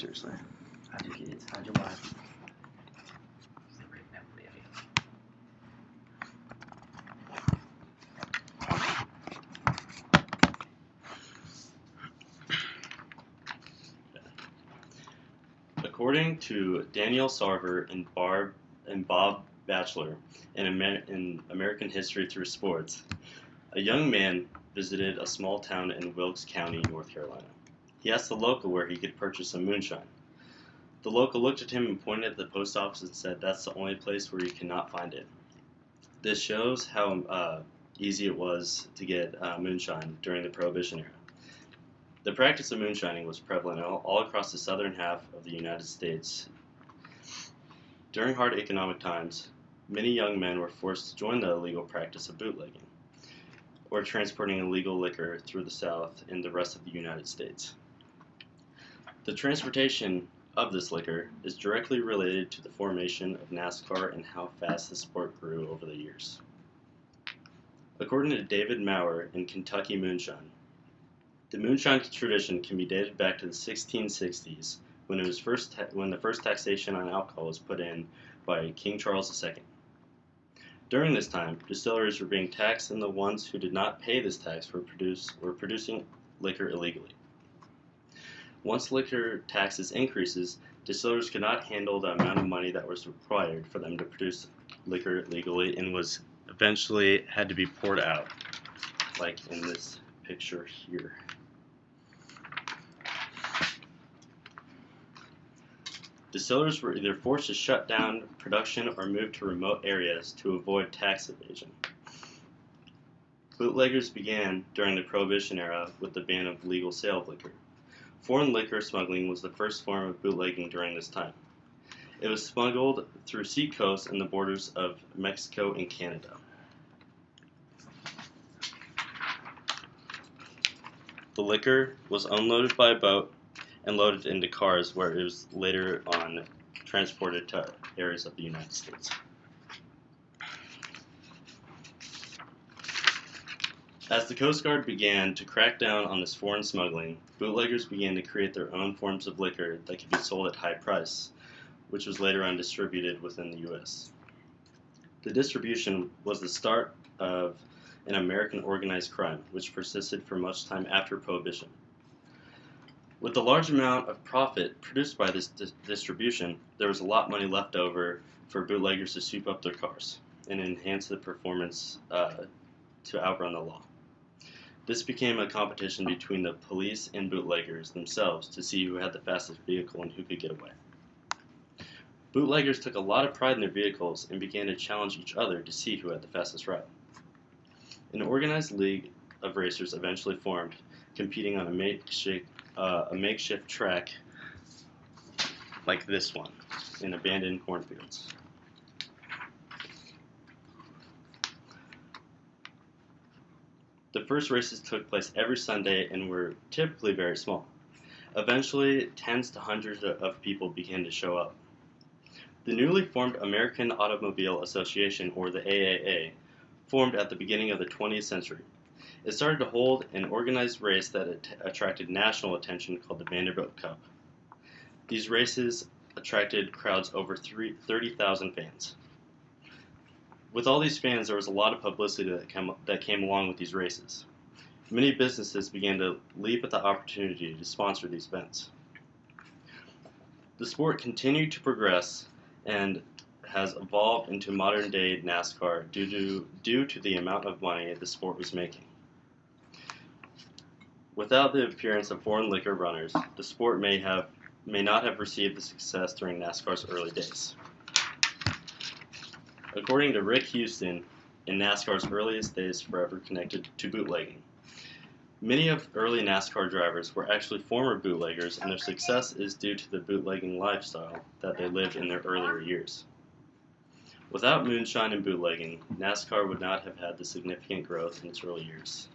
seriously. How'd you get? How'd you watch? According to Daniel Sarver and Bob Batchelor in American History Through Sports, a young man visited a small town in Wilkes County, North Carolina. He asked the local where he could purchase some moonshine. The local looked at him and pointed at the post office and said, "That's the only place where you cannot find it." This shows how easy it was to get moonshine during the Prohibition era. The practice of moonshining was prevalent all across the southern half of the United States. During hard economic times, many young men were forced to join the illegal practice of bootlegging, or transporting illegal liquor through the South and the rest of the United States. The transportation of this liquor is directly related to the formation of NASCAR and how fast the sport grew over the years. According to David Maurer in Kentucky Moonshine, the moonshine tradition can be dated back to the 1660s when the first taxation on alcohol was put in by King Charles II. During this time, distilleries were being taxed, and the ones who did not pay this tax were producing liquor illegally. Once liquor taxes increases, distillers could not handle the amount of money that was required for them to produce liquor legally, and was eventually had to be poured out, like in this picture here. Distillers were either forced to shut down production or move to remote areas to avoid tax evasion. Bootleggers began during the Prohibition era with the ban of legal sale of liquor. Foreign liquor smuggling was the first form of bootlegging during this time. It was smuggled through sea coasts and the borders of Mexico and Canada. The liquor was unloaded by boat and loaded into cars, where it was later on transported to areas of the United States. As the Coast Guard began to crack down on this foreign smuggling, bootleggers began to create their own forms of liquor that could be sold at high price, which was later on distributed within the U.S. The distribution was the start of an American organized crime, which persisted for much time after Prohibition. With the large amount of profit produced by this distribution, there was a lot of money left over for bootleggers to soup up their cars and enhance the performance to outrun the law. This became a competition between the police and bootleggers themselves to see who had the fastest vehicle and who could get away. Bootleggers took a lot of pride in their vehicles and began to challenge each other to see who had the fastest route. An organized league of racers eventually formed, competing on a makeshift track like this one in abandoned cornfields. The first races took place every Sunday and were typically very small. Eventually, tens to hundreds of people began to show up. The newly formed American Automobile Association, or the AAA, formed at the beginning of the 20th century. It started to hold an organized race that attracted national attention called the Vanderbilt Cup. These races attracted crowds over 30,000 fans. With all these fans, there was a lot of publicity that came along with these races. Many businesses began to leap at the opportunity to sponsor these events. The sport continued to progress and has evolved into modern-day NASCAR due to the amount of money the sport was making. Without the appearance of foreign liquor runners, the sport may not have received the success during NASCAR's early days. According to Rick Houston, in NASCAR's earliest days forever connected to bootlegging, many of early NASCAR drivers were actually former bootleggers, and their success is due to the bootlegging lifestyle that they lived in their earlier years. Without moonshine and bootlegging, NASCAR would not have had the significant growth in its early years.